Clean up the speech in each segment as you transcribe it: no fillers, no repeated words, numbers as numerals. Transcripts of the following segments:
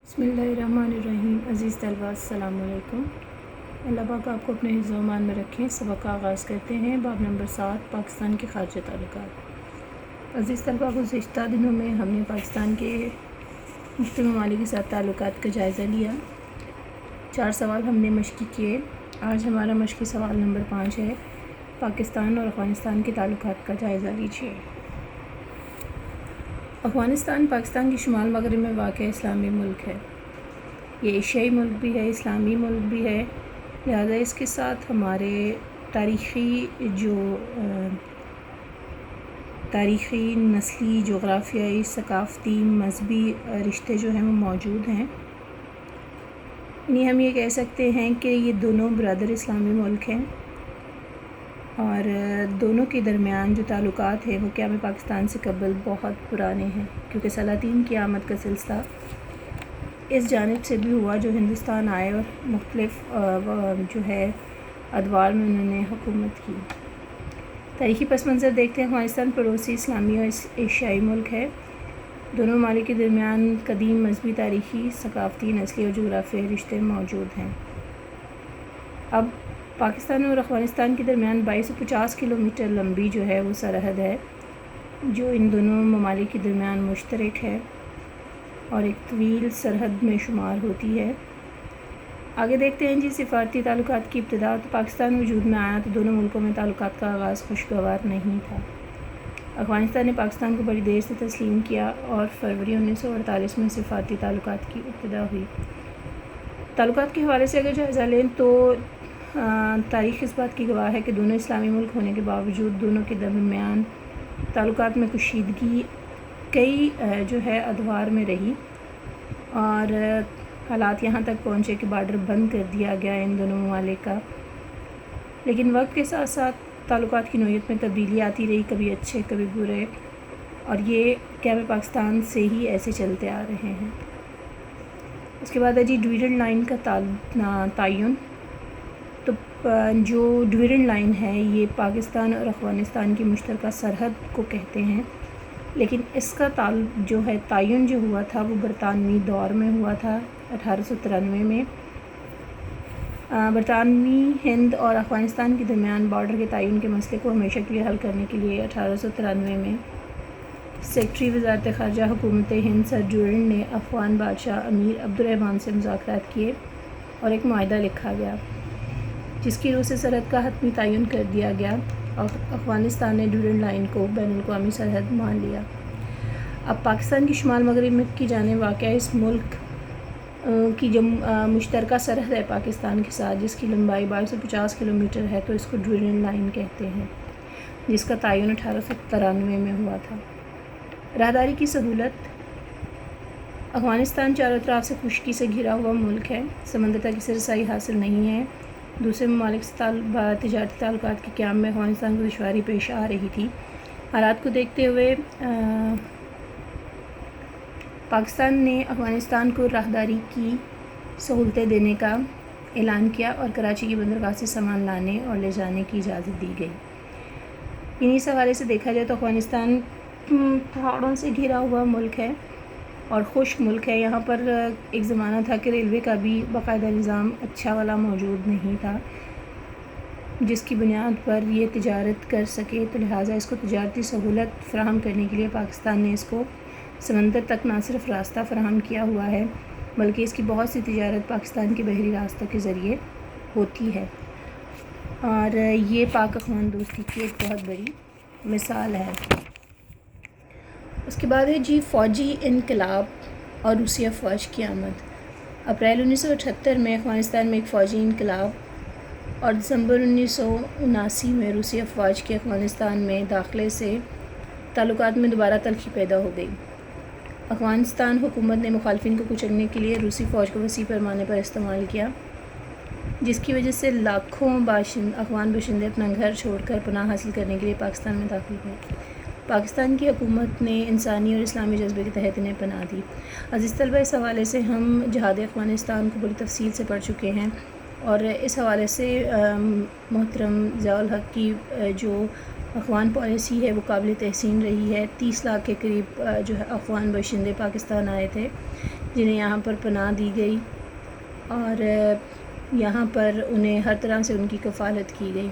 बिस्मिल्लाहिर्रहमानिर्रहीम। अज़ीज़ तलबा अस्सलाम वालेकुम। अल्लाह पाक आपको अपने हिफ्ज़ व अमान में रखें। सबक का आगाज़ करते हैं। बाब नंबर 7, पाकिस्तान के ख़ारजा ताल्लुकात। अज़ीज़ तलबा, गुज़िश्ता दिनों में हमने पाकिस्तान के मुख्तलिफ़ ममालिक के साथ ताल्लुकात का जायज़ा लिया। 4 सवाल हमने मश्क़ी किए। आज हमारा मश्क़ी सवाल नंबर 5 है। पाकिस्तान और अफ़गानिस्तान के ताल्लुकात का जायज़ा लीजिए। अफ़गानिस्तान पाकिस्तान के शुमाल मग़रिब में वाक़ इस्लामी मुल्क है। ये एशियाई मुल्क भी है, इस्लामी मुल्क भी है। लिहाजा इसके साथ हमारे तारीख़ी, नस्ली, जोग्राफ़ियाई, सकाफ़ती, मज़हबी रिश्ते जो हैं वो मौजूद हैं। यानी हम ये कह सकते हैं कि ये दोनों बरादर इस्लामी मुल्क हैं और दोनों के दरमियान जो ताल्लुकात है वो क़याम पाकिस्तान से कबल बहुत पुराने हैं, क्योंकि सलातीन की आमद का सिलसिला इस जानिब से भी हुआ जो हिंदुस्तान आए और मुख्तलिफ़ जो है अदवार में उन्होंने हुकूमत की। तारीख़ी पस मंज़र देखते हैं। अफ़गानिस्तान पड़ोसी इस्लामी और एशियाई मुल्क है। दोनों ममालिक के दरमियान कदीम मज़हबी, तारीख़ी, सकाफ़ती, नस्ली और जोग्राफ़ियाई रिश्ते मौजूद हैं। अब पाकिस्तान और अफ़गानिस्तान के दरमियान 2250 किलोमीटर लंबी जो है वो सरहद है, जो इन दोनों ममालिक के दरमियान मुश्तरक है और एक तवील सरहद में शुमार होती है। आगे देखते हैं जी सिफ़ारती ताल्लुकात की इब्तिदा। तो पाकिस्तान वजूद में आया तो दोनों मुल्कों में ताल्लुकात का आगाज़ खुशगवार नहीं था। अफ़गानिस्तान ने पाकिस्तान को बड़ी देर से तस्लीम किया और फरवरी 1948 में सिफ़ारती ताल्लुकात की इब्तिदा हुई। ताल्लुकात के हवाले से अगर जायज़ा लें तो तारीख़ इस बात की गवाह है कि दोनों इस्लामी मुल्क होने के बावजूद दोनों के दरमियान ताल्लुकात में कशीदगी कई जो है अदवार में रही और हालात यहाँ तक पहुँचे कि बॉर्डर बंद कर दिया गया इन दोनों ममालिक का। लेकिन वक्त के साथ साथ ताल्लुकात की नोयत में तब्दीली आती रही, कभी अच्छे कभी बुरे, और ये क़याम पाकिस्तान से ही ऐसे चलते आ रहे हैं। उसके बाद है जी डिवीज़न लाइन का तयन। तो जो डिवीज़न लाइन है ये पाकिस्तान और अफ़गानिस्तान की मुश्तरका सरहद को कहते हैं, लेकिन इसका जो है तयन जो हुआ था वो बरतानवी दौर में हुआ था 1893 में। बरतानवी हिंद और अफ़गानिस्तान के दरमियान बॉर्डर के तयन के मसले को हमेशा के लिए हल करने के लिए 1893 में सेक्रेटरी वज़ारत ख़ारजा हुकूमत हिंद सर जुरन ने अफ़गान बादशाह अमीर अब्दुर्रहमान से मुज़ाकरात किए और एक मुआहदा लिखा गया जिसकी रूह से सरहद का हतमी तयन कर दिया गया और अफ़गानिस्तान ने डिवीज़न लाइन को बैनुल-अक़वामी सरहद मान लिया। अब पाकिस्तान की शुमाल मग़रिब में की जाने वाक़या इस मुल्क की जो मुश्तरका सरहद है पाकिस्तान के साथ, जिसकी लंबाई 2250 किलोमीटर है, तो इसको डिवीज़न लाइन कहते हैं, जिसका तयन 1893 में हुआ था। राहदारी की सहूलत। अफ़गानिस्तान चारों तरफ से खुश्की से घिरा हुआ मुल्क है, समंदर तक इसे रसाई हासिल नहीं है। दूसरे ममालिक से तिजारती ताल्लुकात के क़याम में अफ़गानिस्तान को दुश्वारी पेश आ रही थी। हालात को देखते हुए पाकिस्तान ने अफ़गानिस्तान को राहदारी की सहूलतें देने का ऐलान किया और कराची की बंदरगाह से सामान लाने और ले जाने की इजाज़त दी गई। इन्हीं हवाले से देखा जाए तो अफ़गानिस्तान पहाड़ों से घिरा हुआ मुल्क है और खुश्क मुल्क है। यहाँ पर एक ज़माना था कि रेलवे का भी बाकायदा निज़ाम अच्छा वाला मौजूद नहीं था जिसकी बुनियाद पर ये तिजारत कर सके, तो लिहाजा इसको तिजारती सहूलत फ़राहम करने के लिए पाकिस्तान ने इसको समंदर तक ना सिर्फ रास्ता फ़राहम किया हुआ है, बल्कि इसकी बहुत सी तिजारत पाकिस्तान के बहरी रास्तों के ज़रिए होती है और ये पाक अफ़गान दोस्ती की एक बहुत बड़ी मिसाल है। उसके बाद है जी फ़ौजी इनकलाब और रूसी अफ़वाज की आमद। अप्रैल 1978 में अफ़गानिस्तान में एक फ़ौजी इनकलाब और दिसंबर 1979 में रूसी अफ़वाज के अफ़गानिस्तान में दाखिले से ताल्लुकात में दोबारा तल्ख़ी पैदा हो गई। अफ़गानिस्तान हुकूमत ने मुखालिफिन को कुचलने के लिए रूसी फ़ौज को वसी पैमाने पर इस्तेमाल किया, जिसकी वजह से लाखों अफ़गान बाशिंदे अपना घर छोड़कर पनाह हासिल करने के लिए पाकिस्तान में दाखिल हुए। पाकिस्तान की हुकूमत ने इंसानी और इस्लामी जज्बे के तहत इन्हें पनाह दी। अज़ीज़ तलबा, इस हवाले से हम जहाद अफ़गानिस्तान को बड़ी तफसील से पढ़ चुके हैं और इस हवाले से मोहतरम ज़ियाउल हक़ की जो अफ़गान पॉलिसी है वो काबिल तहसीन रही है। 30 लाख के करीब जो है अफ़गान बाशिंदे पाकिस्तान आए थे, جنہیں یہاں پر پناہ دی گئی اور یہاں پر انہیں ہر طرح سے ان کی کفالت کی گئی۔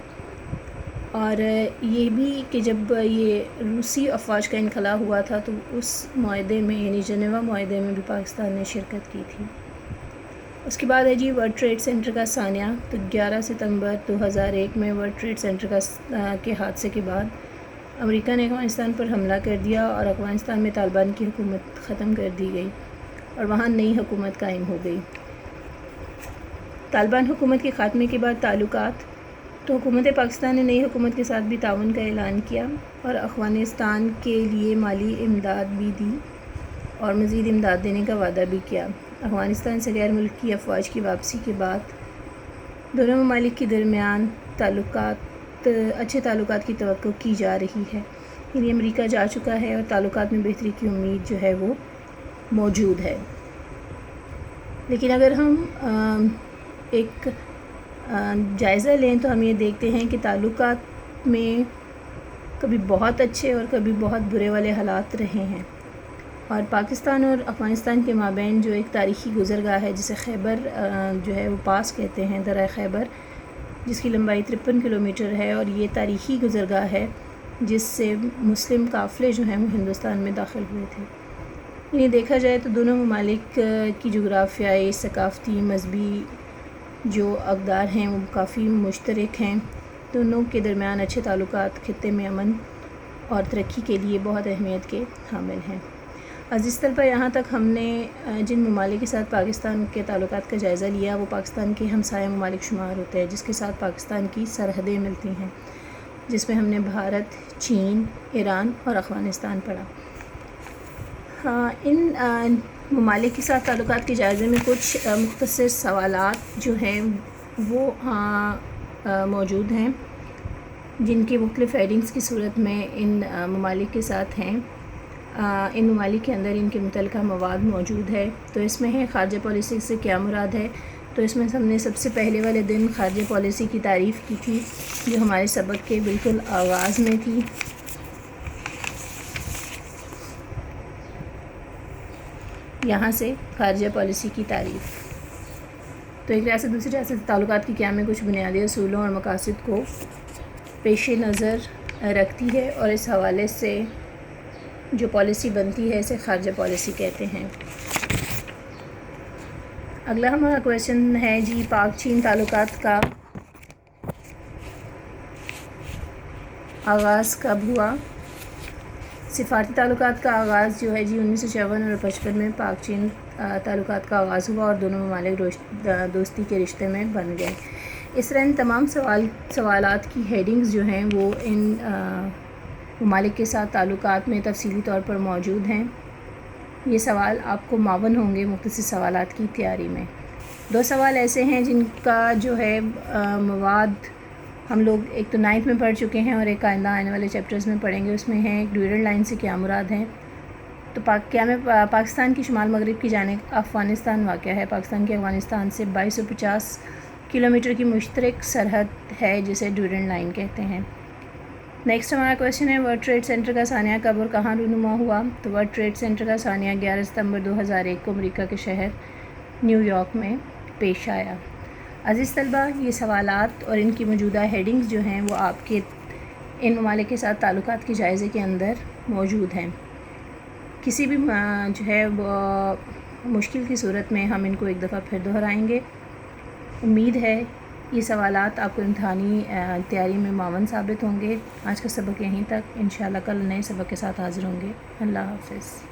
اور یہ بھی کہ جب یہ روسی افواج کا انخلا ہوا تھا تو اس معاہدے میں یعنی جنیوا معاہدے میں بھی پاکستان نے شرکت کی تھی۔ اس کے بعد ہے جی ورلڈ ٹریڈ سینٹر کا سانیہ۔ تو 11 ستمبر 2001 میں ورلڈ ٹریڈ سینٹر کے حادثے کے بعد امریکہ نے افغانستان پر حملہ کر دیا اور افغانستان میں طالبان کی حکومت ختم کر دی گئی اور وہاں نئی حکومت قائم ہو گئی۔ طالبان حکومت کے خاتمے کے بعد تعلقات، تو حکومت پاکستان نے نئی حکومت کے ساتھ بھی تعاون کا اعلان کیا اور افغانستان کے لیے مالی امداد بھی دی اور مزید امداد دینے کا وعدہ بھی کیا۔ افغانستان سے غیر ملکی افواج کی واپسی کے بعد دونوں ممالک کے درمیان اچھے تعلقات کی توقع کی جا رہی ہے، یعنی امریکہ جا چکا ہے اور تعلقات میں بہتری کی امید جو ہے وہ موجود ہے۔ لیکن اگر ہم ایک جائزہ لیں تو ہم یہ دیکھتے ہیں کہ تعلقات میں کبھی بہت اچھے اور کبھی بہت برے والے حالات رہے ہیں، اور پاکستان اور افغانستان کے مابین جو ایک تاریخی گزرگاہ ہے جسے خیبر جو ہے وہ پاس کہتے ہیں، درہ خیبر، جس کی لمبائی 53 کلومیٹر ہے، اور یہ تاریخی گزرگاہ ہے جس سے مسلم قافلے جو ہیں وہ ہندوستان میں داخل ہوئے تھے۔ انہیں دیکھا جائے تو دونوں ممالک کی جغرافیائی، ثقافتی، مذہبی جو اقدار ہیں وہ کافی مشترک ہیں۔ دونوں کے درمیان اچھے تعلقات خطے میں امن اور ترقی کے لیے بہت اہمیت کے حامل ہیں۔ عزیز طلبہ، یہاں تک ہم نے جن ممالک کے ساتھ پاکستان کے تعلقات کا جائزہ لیا وہ پاکستان کے ہمسایہ ممالک شمار ہوتے ہیں، جس کے ساتھ پاکستان کی سرحدیں ملتی ہیں، جس میں ہم نے بھارت، چین، ایران اور افغانستان پڑھا۔ ان ممالک کے ساتھ تعلقات کے جائزے میں کچھ مختصر سوالات جو ہیں وہ موجود ہیں، جن کی مختلف ہیڈنگز کی صورت میں ان ممالک کے ساتھ ہیں۔ ان ممالک کے اندر ان کے متعلقہ مواد موجود ہے۔ تو اس میں ہے خارجہ پالیسی سے کیا مراد ہے؟ تو اس میں ہم نے سب سے پہلے والے دن خارجہ پالیسی کی تعریف کی تھی جو ہمارے سبق کے بالکل آغاز میں تھی۔ یہاں سے خارجہ پالیسی کی تعریف، تو ایک ریاست دوسری ریاست سے تعلقات کی قیام میں کچھ بنیادی اصولوں اور مقاصد کو پیش نظر رکھتی ہے، اور اس حوالے سے جو پالیسی بنتی ہے اسے خارجہ پالیسی کہتے ہیں۔ اگلا ہمارا کویشچن ہے جی پاک چین تعلقات کا آغاز کب ہوا؟ سفارتی تعلقات کا آغاز جو ہے جی 1954 اور 55 میں پاک چین تعلقات کا آغاز ہوا اور دونوں ممالک دوستی کے رشتے میں بن گئے۔ اس طرح ان تمام سوالات کی ہیڈنگز جو ہیں وہ ان ممالک کے ساتھ تعلقات میں تفصیلی طور پر موجود ہیں۔ یہ سوال آپ کو معاون ہوں گے مختصر سوالات کی تیاری میں۔ دو سوال ایسے ہیں جن کا جو ہے مواد ہم لوگ ایک تو 9th میں پڑھ چکے ہیں اور ایک آئندہ آنے والے چیپٹرز میں پڑھیں گے۔ اس میں ہے ڈیورنڈ لائن سے کیا مراد ہے؟ تو پاکستان کی شمال مغرب کی جانب افغانستان واقع ہے۔ پاکستان کے افغانستان سے 2250 کلومیٹر کی مشترک سرحد ہے جسے ڈیورنڈ لائن کہتے ہیں۔ نیکسٹ ہمارا کویشچن ہے ورلڈ ٹریڈ سینٹر کا سانیہ کب اور کہاں رونما ہوا؟ تو ورلڈ ٹریڈ سینٹر کا سانیہ 11 ستمبر 2001 کو امریکہ کے شہر نیو یارک میں پیش آیا۔ عزیز طلبہ، یہ سوالات اور ان کی موجودہ ہیڈنگز جو ہیں وہ آپ کے ان ممالک کے ساتھ تعلقات کے جائزے کے اندر موجود ہیں۔ کسی بھی جو ہے وہ مشکل کی صورت میں ہم ان کو ایک دفعہ پھر دہرائیں گے۔ امید ہے یہ سوالات آپ کو امتحانی تیاری میں معاون ثابت ہوں گے۔ آج کا سبق یہیں تک، انشاءاللہ کل نئے سبق کے ساتھ حاضر ہوں گے۔ اللہ حافظ۔